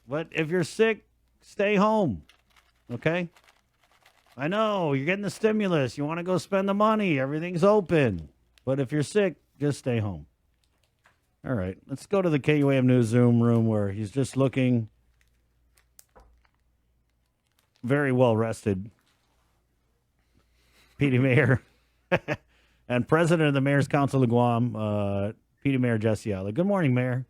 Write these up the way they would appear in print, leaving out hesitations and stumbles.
But if you're sick, stay home. Okay? I know you're getting the stimulus. You want to go spend the money. Everything's open. But if you're sick, just stay home. All right. Let's go to the KUAM News Zoom room where he's just looking very well rested. PD Mayor and President of the Mayor's Council of Guam, PD Mayor Jesse Alig. Good morning, Mayor.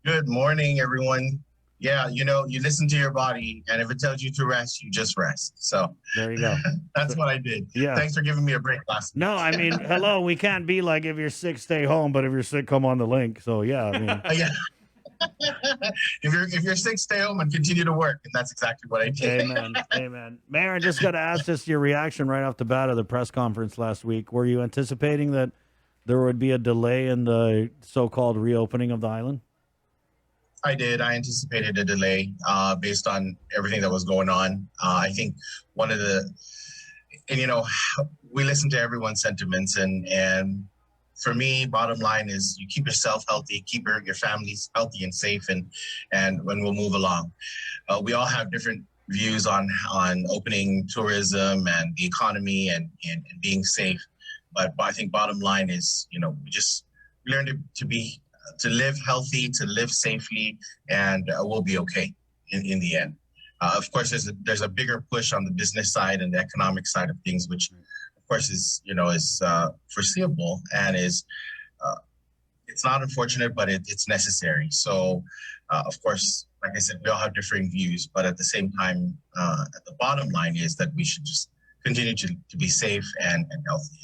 Good morning, everyone. Yeah, you listen to your body, and if it tells you to rest, you just rest. So there you go. That's what I did. Yeah. Thanks for giving me a break last week. No, I mean, hello, we can't be like, if you're sick, stay home, but if you're sick, come on the link. So yeah, I mean, Yeah. If you're sick, stay home and continue to work, and that's exactly what I did. Amen. Amen. Mayor, I just got to ask just your reaction right off the bat of the press conference last week. Were you anticipating that there would be a delay in the so-called reopening of the island? I did. I anticipated a delay based on everything that was going on. I think one of the, and we listen to everyone's sentiments, and for me, bottom line is you keep yourself healthy, keep your families healthy and safe, and when we'll move along. We all have different views on opening tourism and the economy and being safe, but I think bottom line is we just learn to live healthy, to live safely, and we'll be okay in the end. Of course, there's a bigger push on the business side and the economic side of things, which of course is foreseeable and is it's not unfortunate, but it's necessary. So of course, like I said, we all have differing views, but at the same time, at the bottom line is that we should just continue to be safe and healthy.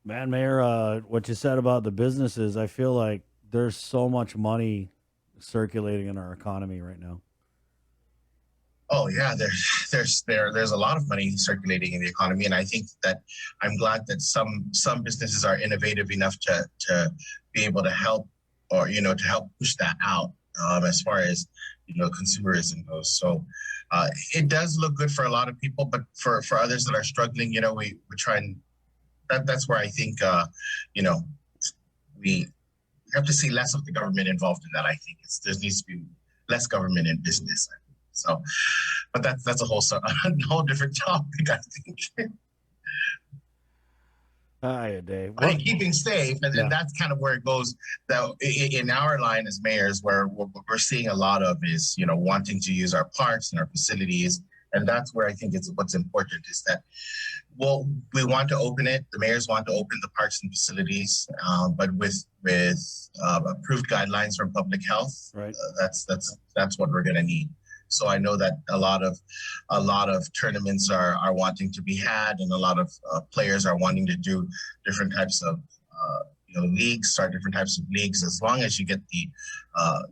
Man, Mayor, what you said about the businesses, I feel like there's so much money circulating in our economy right now. Oh yeah, there's a lot of money circulating in the economy, and I think that I'm glad that some businesses are innovative enough to be able to help, or to help push that out as far as consumerism goes. So it does look good for a lot of people, but for others that are struggling, we're trying. That's where I think, we have to see less of the government involved in that. I think there needs to be less government in business. So, but that's a whole different topic, I think. Hi, Dave. I think keeping safe, and that's kind of where it goes. That in our line as mayors, where what we're seeing a lot of is, wanting to use our parks and our facilities. And that's where I think what's important is that, we want to open it. The mayors want to open the parks and facilities, but with approved guidelines from public health. Right. That's what we're going to need. So I know that a lot of tournaments are wanting to be had, and a lot of players are wanting to do different types of leagues, start different types of leagues. As long as you get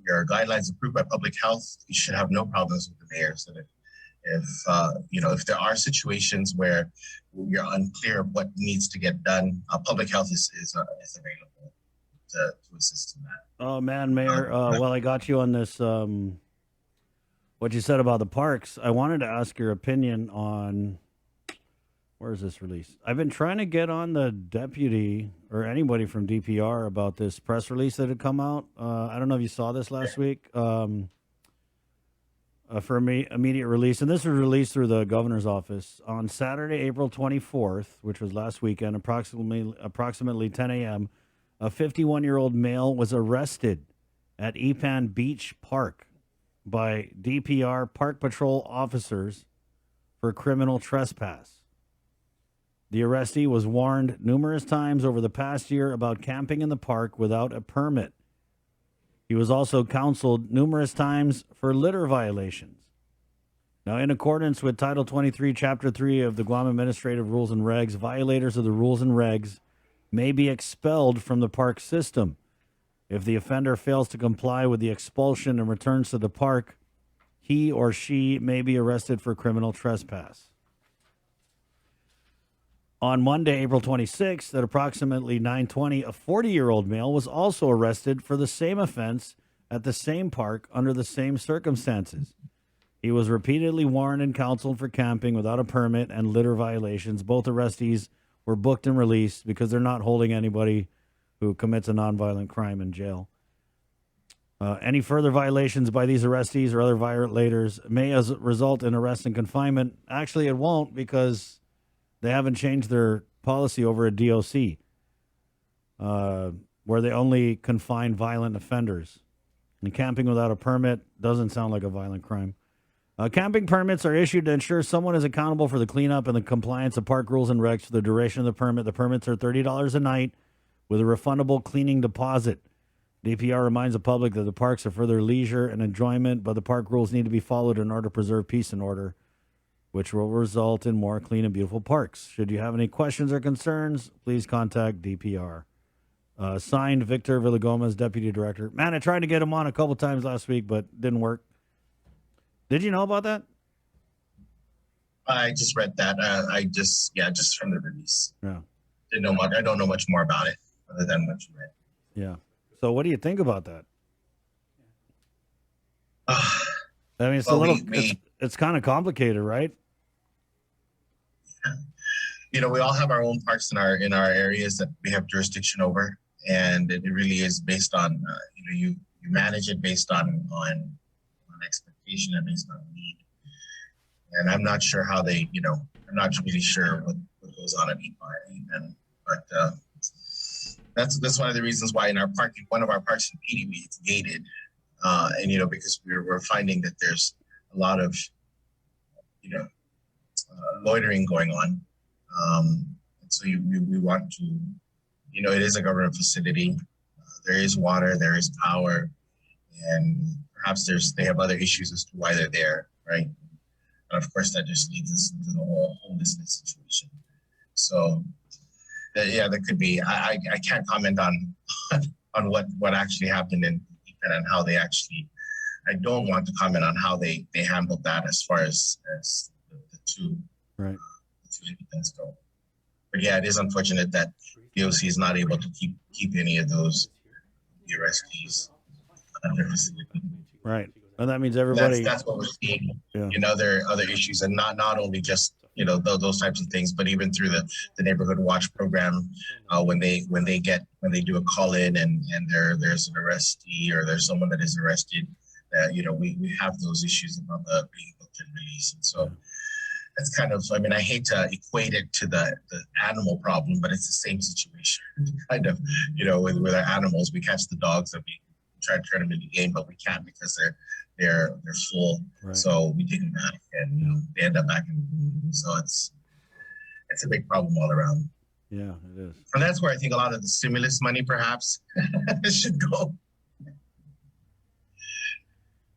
your guidelines approved by public health, you should have no problems with the mayors. And if there are situations where you're unclear of what needs to get done, public health is available to assist in that. Oh man, Mayor. Well, I got you on this. What you said about the parks. I wanted to ask your opinion on, where is this release? I've been trying to get on the deputy or anybody from DPR about this press release that had come out. I don't know if you saw this last week. For immediate release, and this was released through the governor's office on Saturday, April 24th, which was last weekend, approximately 10 a.m. A 51-year-old male was arrested at Ipan Beach Park by DPR Park Patrol officers for criminal trespass. The arrestee was warned numerous times over the past year about camping in the park without a permit. He was also counseled numerous times for litter violations. Now, in accordance with Title 23, Chapter 3 of the Guam Administrative Rules and Regs, violators of the rules and regs may be expelled from the park system. If the offender fails to comply with the expulsion and returns to the park, he or she may be arrested for criminal trespass. On Monday, April 26th, at approximately 9:20, a 40-year-old male was also arrested for the same offense at the same park under the same circumstances. He was repeatedly warned and counseled for camping without a permit and litter violations. Both arrestees were booked and released because they're not holding anybody who commits a nonviolent crime in jail. Any further violations by these arrestees or other violators may result in arrest and confinement. Actually, it won't because they haven't changed their policy over at DOC, where they only confine violent offenders. And camping without a permit doesn't sound like a violent crime. Camping permits are issued to ensure someone is accountable for the cleanup and the compliance of park rules and regs for the duration of the permit. The permits are $30 a night with a refundable cleaning deposit. DPR reminds the public that the parks are for their leisure and enjoyment, but the park rules need to be followed in order to preserve peace and order, which will result in more clean and beautiful parks. Should you have any questions or concerns, please contact DPR. Signed, Victor Villagomez, Deputy Director. Man, I tried to get him on a couple times last week, but didn't work. Did you know about that? I just read that. Just from the release. Yeah. Didn't know much. I don't know much more about it other than what you read. Yeah. So what do you think about that? I mean, it's it's kind of complicated, right? We all have our own parks in our areas that we have jurisdiction over, and it really is based on you manage it based on expectation and based on need. And I'm not sure how they I'm not really sure what goes on at but that's one of the reasons why in one of our parks in PDB, it's gated, and because we're finding that there's a lot of loitering going on. And so we want to, it is a government facility. There is water, there is power, and perhaps they have other issues as to why they're there, right? And of course, that just leads us into the whole homelessness situation. So, that could be. I can't comment on what actually happened and how they actually. I don't want to comment on how they handled that as far as the two. Right. Go. But yeah, it is unfortunate that DOC is not able to keep any of those arrestees at their facility. Right, and that means everybody. That's what we're seeing in other issues, and not only just those types of things, but even through the neighborhood watch program, when they do a call in and there's an arrestee or there's someone that is arrested, we have those issues about the being booked and released, and so. It's kind of, I hate to equate it to the animal problem, but it's the same situation. Kind of, with our animals, we catch the dogs and we try to turn them into game, but we can't because they're full. Right. So we take them back and they end up back in. So it's a big problem all around. Yeah, it is. And that's where I think a lot of the stimulus money perhaps should go.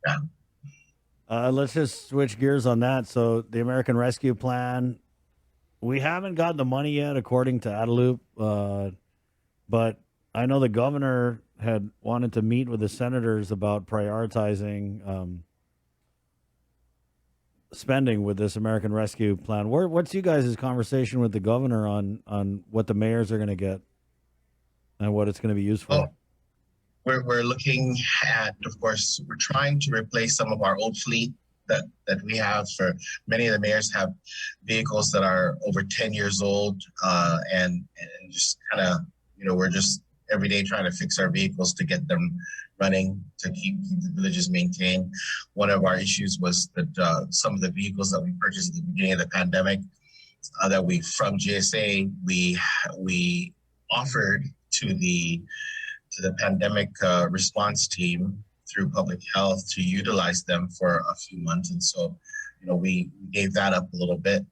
Yeah. Let's just switch gears on that. So the American Rescue Plan, we haven't gotten the money yet, according to Adeloop. But I know the governor had wanted to meet with the senators about prioritizing spending with this American Rescue Plan. What's you guys' conversation with the governor on what the mayors are going to get and what it's going to be used for? Oh. We're looking at, of course, we're trying to replace some of our old fleet that we have. For many of the mayors have vehicles that are over 10 years old, and just kind of, we're just every day trying to fix our vehicles to get them running, to keep the villages maintained. One of our issues was that some of the vehicles that we purchased at the beginning of the pandemic, from GSA, we offered to the pandemic response team through public health to utilize them for a few months. And so, we gave that up a little bit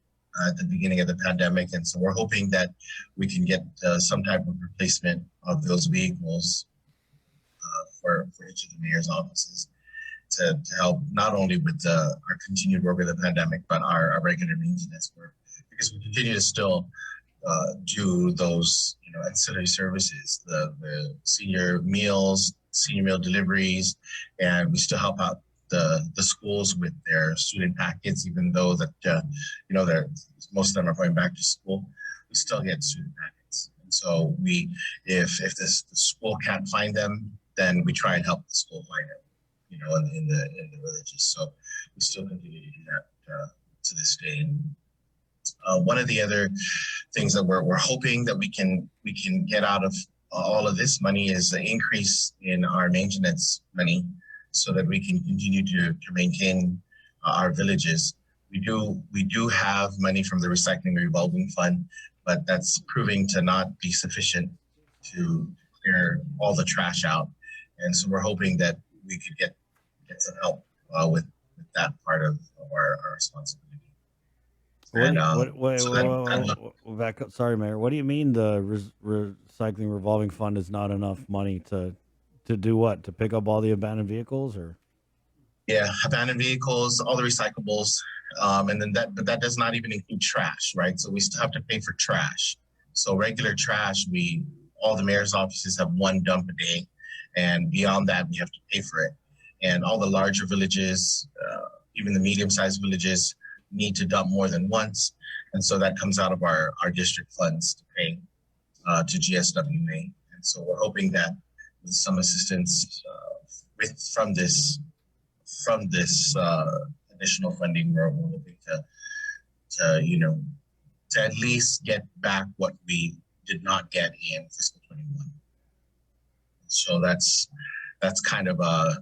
at the beginning of the pandemic. And so we're hoping that we can get some type of replacement of those vehicles for each of the mayor's offices to help not only with our continued work with the pandemic, but our regular maintenance work, because we continue to still do those ancillary services, the senior meals, senior meal deliveries, and we still help out the schools with their student packets, even though that most of them are going back to school. We still get student packets, and so if the school can't find them, then we try and help the school find them, in the villages. So we still continue to do that to this day. One of the other things that we're hoping that we can get out of all of this money is an increase in our maintenance money so that we can continue to maintain our villages. We do have money from the recycling revolving fund, but that's proving to not be sufficient to clear all the trash out. And so we're hoping that we could get some help with that part of our responsibility. What? And Do you, what? Wait, so back up. Sorry, Mayor. What do you mean the recycling revolving fund is not enough money to do what? To pick up all the abandoned vehicles, or? yeah, abandoned vehicles, all the recyclables, and then but that does not even include trash, right? So we still have to pay for trash. So regular trash, all the mayor's offices have one dump a day, and beyond that, we have to pay for it. And all the larger villages, even the medium-sized villages, need to dump more than once, and so that comes out of our district funds to pay to GSWA. And so we're hoping that with some assistance from this additional funding, we're hoping to at least get back what we did not get in fiscal 21. So that's kind of I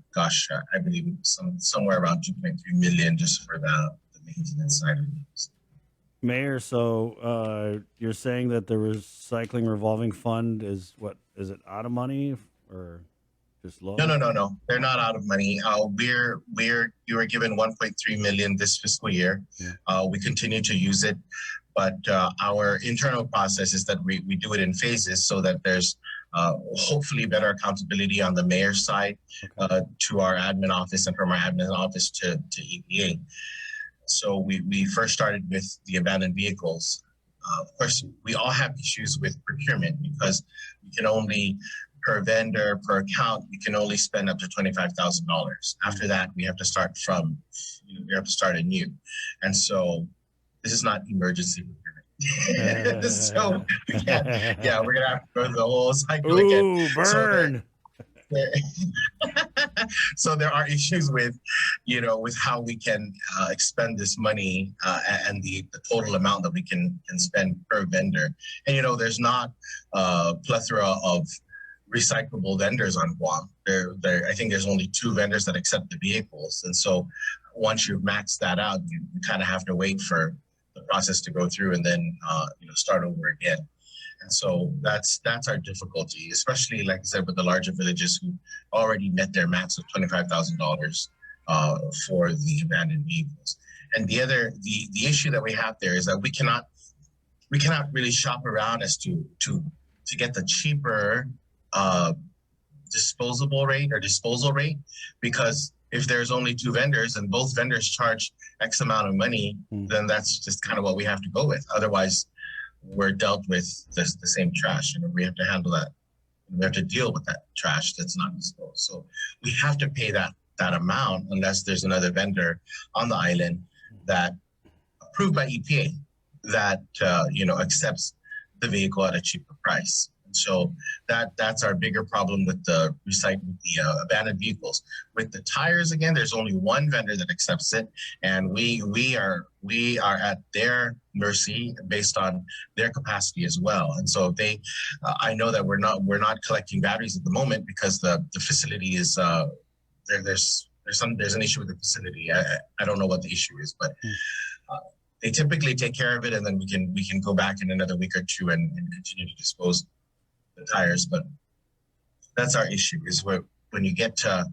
believe somewhere around 2.3 million just for the maintenance side of things. Mayor, so you're saying that the recycling revolving fund is what? Is it out of money or just low? No. They're not out of money. You were given 1.3 million this fiscal year. Yeah. We continue to use it, but our internal process is that we do it in phases so that there's hopefully better accountability on the mayor's side to our admin office and from our admin office to EPA. So we first started with the abandoned vehicles. Of course, we all have issues with procurement because we can only, per vendor, per account, we can only spend up to $25,000. After that, we have to start anew. And so this is not emergency procurement. So we're gonna have to go through the whole cycle again. Ooh, burn. So there are issues with how we can expend this money and the total amount that we can spend per vendor. And there's not a plethora of recyclable vendors on Guam. I think there's only 2 vendors that accept the vehicles, and so once you've maxed that out, you kind of have to wait for the process to go through and then start over again. And so that's our difficulty, especially, like I said, with the larger villages who already met their max of $25,000 for the abandoned vehicles. And the issue that we have there is that we cannot really shop around as to get the cheaper disposal rate, because if there's only 2 vendors and both vendors charge X amount of money, then that's just kind of what we have to go with. Otherwise, we're dealt with the same trash, and we have to handle that. We have to deal with that trash that's not disposed. So we have to pay that amount unless there's another vendor on the island that approved by EPA that accepts the vehicle at a cheaper price. So that's our bigger problem with the abandoned vehicles. With the tires, again, there's only one vendor that accepts it, and we are at their mercy based on their capacity as well. And so I know that we're not collecting batteries at the moment because the facility is there's an issue with the facility. I don't know what the issue is, but they typically take care of it, and then we can go back in another week or 2 and continue to dispose the tires. But that's our issue, is when you get to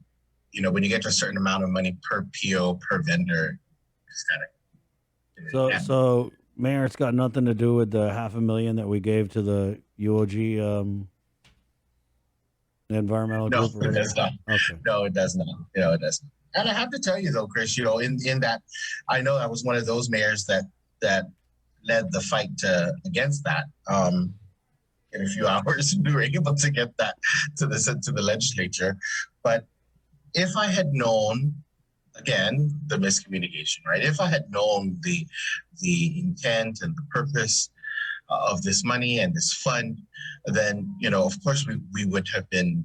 a certain amount of money per PO per vendor, it's kind of so Mayor, it's got nothing to do with the $500,000 that we gave to the UOG environmental group. No, it does not. Okay. No, it does not. It does not. And I have to tell you though, Chris, in that, I know I was one of those mayors that led the fight against that. In a few hours, we were able to get that to the legislature. But if I had known, again, the miscommunication, right? If I had known the intent and the purpose of this money and this fund, then of course we would have been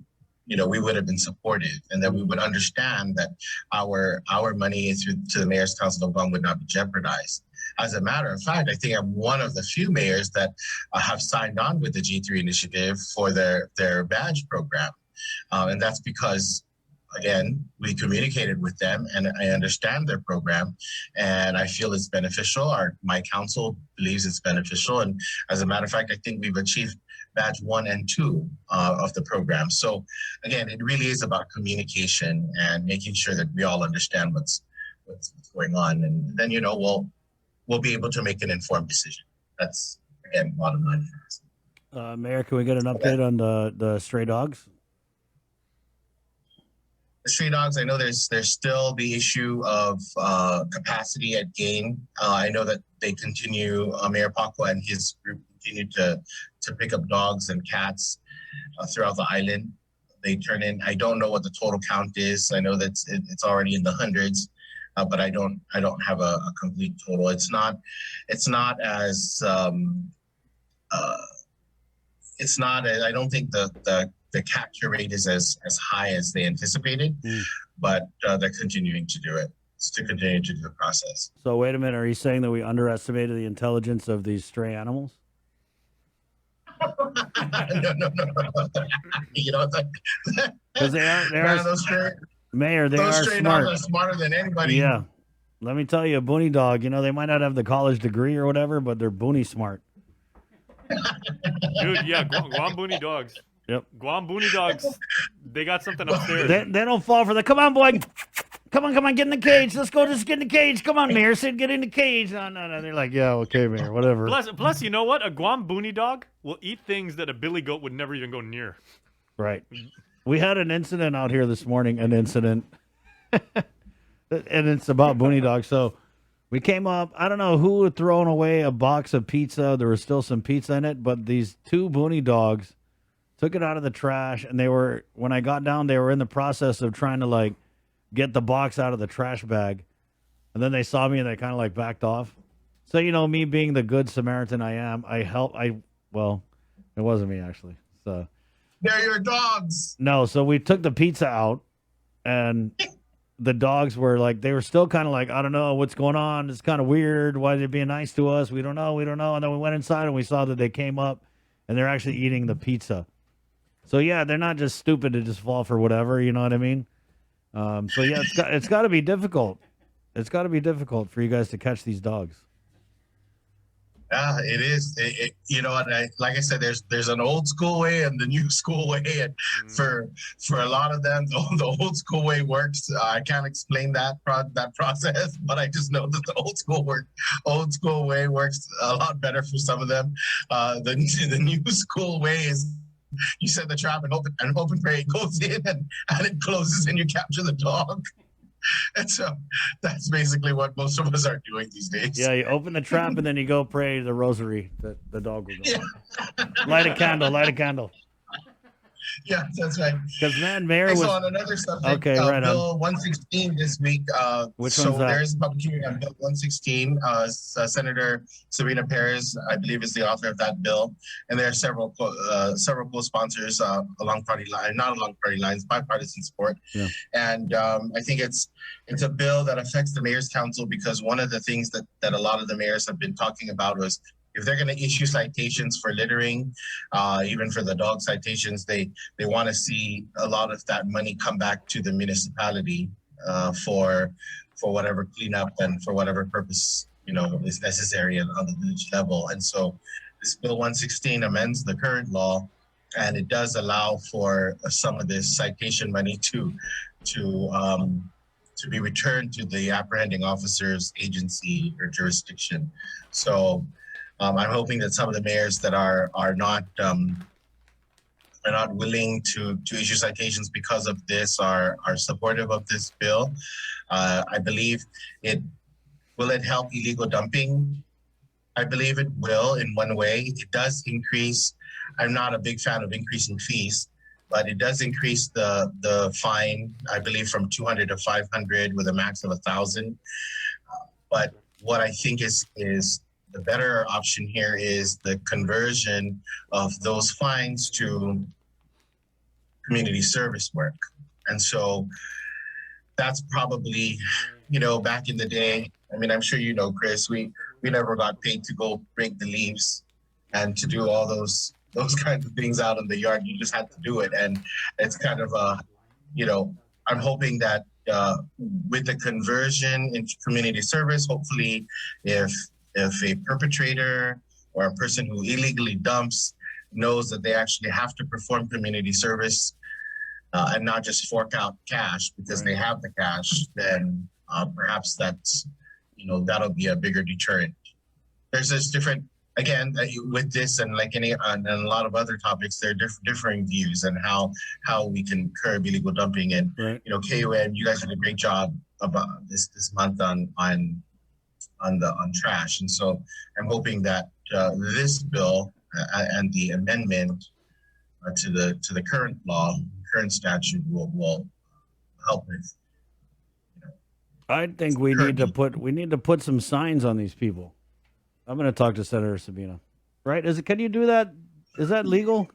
supportive, and that we would understand that our money to the Mayor's Council of Guam would not be jeopardized. As a matter of fact, I think I'm one of the few mayors that have signed on with the G3 initiative for their badge program. And that's because, again, we communicated with them and I understand their program and I feel it's beneficial. My council believes it's beneficial. And as a matter of fact, I think we've achieved badge 1 and 2 of the program. So again, it really is about communication and making sure that we all understand what's going on. And then, we'll be able to make an informed decision. That's, again, bottom line for us. Mayor, can we get an update on the stray dogs? The stray dogs, I know there's still the issue of capacity at gain. I know that they continue, Mayor Paco and his group continue to pick up dogs and cats throughout the island. They turn in, I don't know what the total count is. I know that it's already in the hundreds. But I don't have a complete total. It's not as I don't think the capture rate is as high as they anticipated, but they're continuing to do it. It's to continue to do the process. So wait a minute, are you saying that we underestimated the intelligence of these stray animals? No. Because they are those stray, Mayor, they those are stray smart. dogs are smarter than anybody. Yeah. Let me tell you, a boony dog, they might not have the college degree or whatever, but they're boony smart. Dude, yeah, Guam Booney dogs. Yep. Guam Booney dogs. They got something upstairs. They don't fall for the, come on, boy. Come on, get in the cage. Let's go, just get in the cage. Come on, Mayor, Sid, get in the cage. No. They're like, yeah, okay, Mayor, whatever. Plus, you know what? A Guam Booney dog will eat things that a billy goat would never even go near. Right. We had an incident out here this morning, and it's about boony dogs. So we came up, I don't know who had thrown away a box of pizza. There was still some pizza in it, but these 2 boony dogs took it out of the trash, and when I got down, they were in the process of trying to get the box out of the trash bag. And then they saw me and they kind of backed off. So, me being the good Samaritan I am, well, it wasn't me actually. So they're your dogs. No, so we took the pizza out and the dogs were they were still kind of I don't know what's going on. It's kind of weird. Why are they being nice to us? We don't know. And then we went inside and we saw that they came up and they're actually eating the pizza. So yeah, they're not just stupid to just fall for whatever. You know what I mean? So yeah, it's got to be difficult. It's got to be difficult for you guys to catch these dogs. Yeah, it is. Like I said, there's an old school way and the new school way, and for a lot of them, the old school way works. I can't explain that process, but I just know that the old school way works a lot better for some of them. The new school way is you set the trap and hope and pray it goes in and it closes and you capture the dog. And so that's basically what most of us are doing these days. Yeah, you open the trap and then you go pray the rosary that the dog will go. Yeah. Light a candle. Yeah, that's right. Because Mayor was on another subject. Okay, right Bill on. 116 this week. Which one's that? There is a public hearing on Bill 116. Senator Sabrina Perez, I believe, is the author of that bill, and there are several co-sponsors along party line, not along party lines, bipartisan support. Yeah. And I think it's a bill that affects the mayor's council because one of the things that a lot of the mayors have been talking about was, if they're going to issue citations for littering, even for the dog citations, they want to see a lot of that money come back to the municipality for whatever cleanup and for whatever purpose is necessary on the village level. And so this Bill 116 amends the current law, and it does allow for some of this citation money to be returned to the apprehending officer's agency or jurisdiction. So I'm hoping that some of the mayors that are not willing to issue citations because of this are supportive of this bill. I believe will it help illegal dumping? I believe it will in one way. It does increase. I'm not a big fan of increasing fees, but it does increase the fine, I believe, from 200 to 500 with a max of 1,000. But what I think is the better option here is the conversion of those fines to community service work. And so that's probably, back in the day, I mean, I'm sure Chris, we we never got paid to go break the leaves and to do all those kinds of things out in the yard. You just had to do it, and it's kind of I'm hoping that with the conversion into community service, hopefully, if a perpetrator or a person who illegally dumps knows that they actually have to perform community service and not just fork out cash because they have the cash, then perhaps that'll be a bigger deterrent. There's this different, again, with this and like and a lot of other topics, there are differing views and how we can curb illegal dumping. And KUN, you guys did a great job about this month on trash, and so I'm hoping that this bill and the amendment to the current law, current statute will help with. I think we need to put some signs on these people. I'm going to talk to Senator Sabina. Right? Can you do that? Is that legal?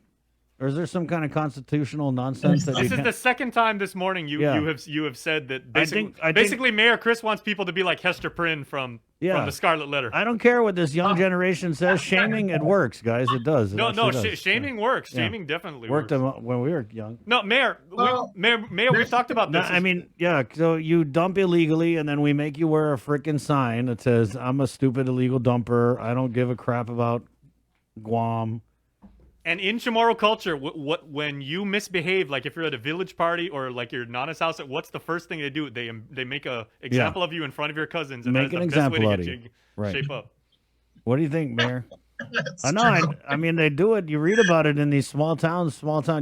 Or is there some kind of constitutional nonsense that This is the second time this morning you have said that basically Mayor Chris wants people to be like Hester Prynne from the Scarlet Letter. I don't care what this young generation says. Shaming, it works, guys. It does. Shaming works. Shaming definitely worked works. When we were young. No, Mayor, we talked about this. No, I mean, so you dump illegally, and then we make you wear a freaking sign that says, "I'm a stupid illegal dumper. I don't give a crap about Guam." And in Chamorro culture, when you misbehave, like if you're at a village party or like your Nana's house, what's the first thing they do? They make a example of you in front of your cousins, and make an example out of you. Shape up. What do you think, Mayor? I know. I mean, they do it. You read about it in these small town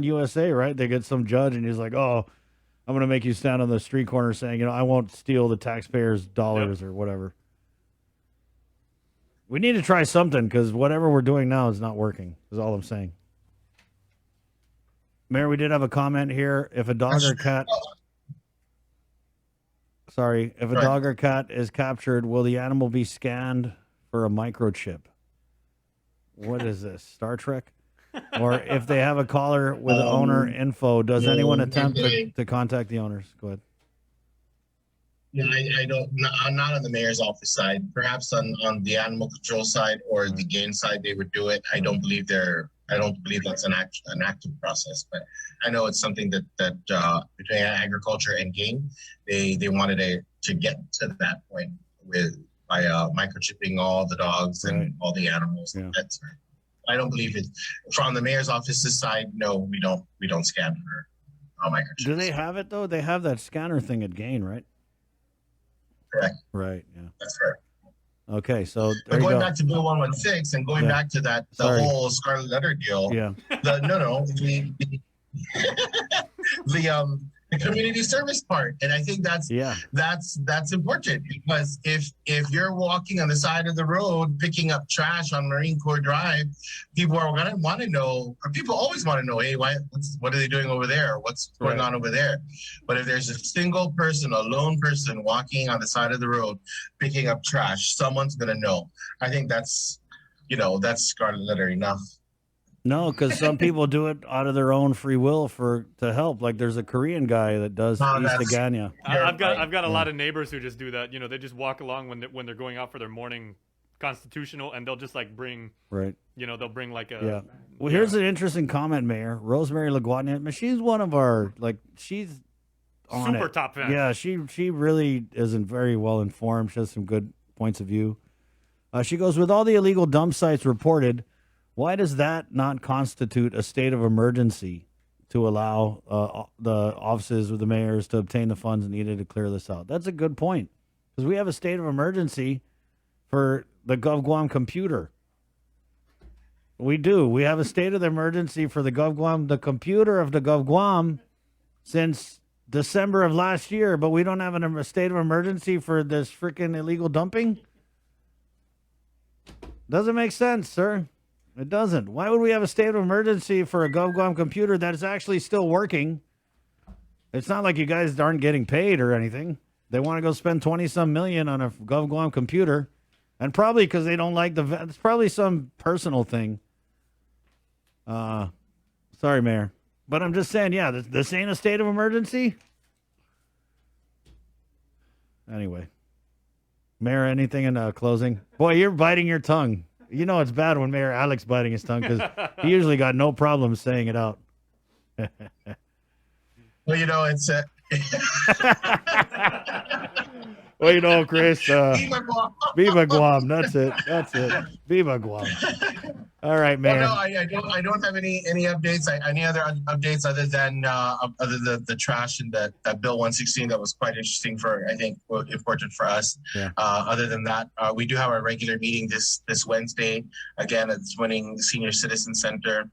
USA, right? They get some judge, and he's like, "Oh, I'm going to make you stand on the street corner saying, I won't steal the taxpayers' dollars or whatever." We need to try something because whatever we're doing now is not working, is all I'm saying. Mayor, we did have a comment here. If a dog or cat... Sorry. If a dog or cat is captured, will the animal be scanned for a microchip? What is this, Star Trek? Or if they have a caller with owner info, does anyone attempt to contact the owners? Go ahead. Yeah, I don't. I'm not on the mayor's office side. Perhaps on the animal control side or the game side, they would do it. I don't believe that's an active process. But I know it's something that between agriculture and game, they wanted to get to that point by microchipping all the dogs and all the animals. Yeah. I don't believe it. From the mayor's office's side, no, we don't scan for microchips. Do they have it though? They have that scanner thing at Gain, right? Correct. Right. Yeah. That's correct. Okay, so but going back to Bill 116 and going back to the whole Scarlet Letter deal. Yeah. The community service part, and I think that's important because if you're walking on the side of the road picking up trash on Marine Corps Drive, people are gonna want to know, or people always want to know, hey, what are they doing over there? What's going on over there? But if there's a single person, a lone person walking on the side of the road picking up trash, someone's gonna know. I think that's Scarlet Letter enough. No, because some people do it out of their own free will to help. Like there's a Korean guy that does East Agania. I've got a lot of neighbors who just do that. They just walk along when they're going out for their morning constitutional, and they'll just like bring they'll bring like a Well, here's an interesting comment, Mayor Rosemary LaGuardia. She's one of our she's on super top fan. Yeah, she really isn't very well informed. She has some good points of view. She goes, with all the illegal dump sites reported, why does that not constitute a state of emergency to allow the offices of the mayors to obtain the funds needed to clear this out? That's a good point, because we have a state of emergency for the GovGuam computer. We do. We have a state of emergency for the GovGuam, the computer of the GovGuam, since December of last year, but we don't have a state of emergency for this freaking illegal dumping? Doesn't make sense, sir. It doesn't. Why would we have a state of emergency for a GovGuam computer that is actually still working? It's not like you guys aren't getting paid or anything. They want to go spend 20-some million on a GovGuam computer, and probably because they don't like it's probably some personal thing. Sorry, Mayor. But I'm just saying, this ain't a state of emergency. Anyway. Mayor, anything in closing? Boy, you're biting your tongue. You know it's bad when Mayor Alec's biting his tongue because he usually got no problem saying it out. Well, it's Well, Chris, Viva Guam. Viva Guam. That's it. That's it. Viva Guam. All right, Well, Mayor. no, I don't have any updates. Any other updates other than the trash and that Bill 116 that was quite interesting for, I think, important for us. Yeah. Other than that, we do have our regular meeting this Wednesday again at the Winning Senior Citizen Center.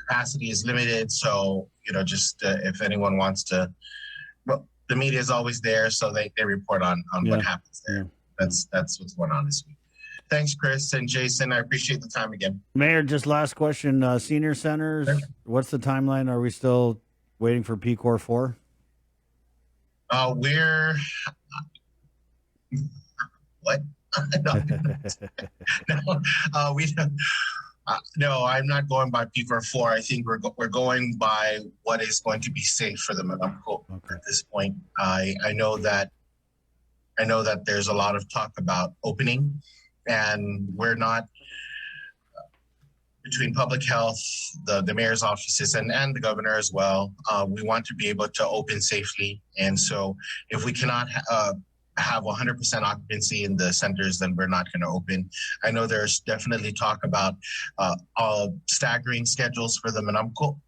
Capacity is limited, so just if anyone wants to, well, the media is always there, so they report on what happens there. Yeah. That's what's going on this week. Thanks, Chris and Jason. I appreciate the time again. Mayor, just last question. Senior centers, what's the timeline? Are we still waiting for PCOR 4? We're what? No, we don't. No, I'm not going by PCOR 4. I think we're going by what is going to be safe for the Manamco at this point. I know that there's a lot of talk about opening, and we're not, between public health, the mayor's offices, and the governor as well. We want to be able to open safely, and so if we cannot have 100% occupancy in the centers, then we're not going to open. I know there's definitely talk about staggering schedules for the Manamco,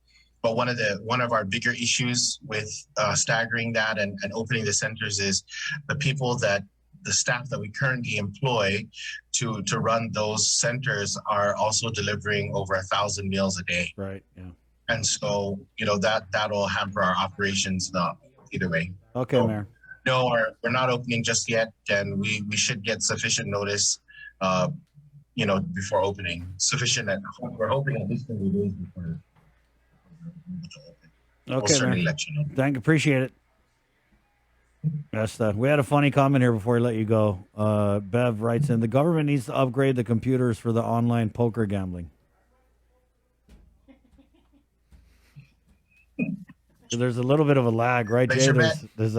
but one of our bigger issues with staggering that and opening the centers is the staff that we currently employ to run those centers are also delivering over 1,000 meals a day. Right. Yeah. And so, that'll hamper our operations either way. Okay, so, Mayor. No, we're not opening just yet, and we should get sufficient notice, before opening. We're hoping at least 30 days before to open. Okay, we'll certainly Mayor. let you know. Appreciate it. Yes, we had a funny comment here before we let you go. Bev writes in, the government needs to upgrade the computers for the online poker gambling. So there's a little bit of a lag, right, Jay? There's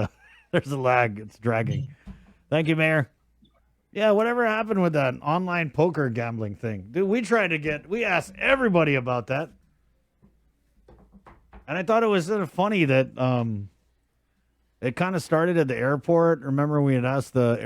a lag. It's dragging. Thank you, Mayor. Yeah, whatever happened with that online poker gambling thing? Dude, we asked everybody about that. And I thought it was sort of funny that it kind of started at the airport. Remember we had asked the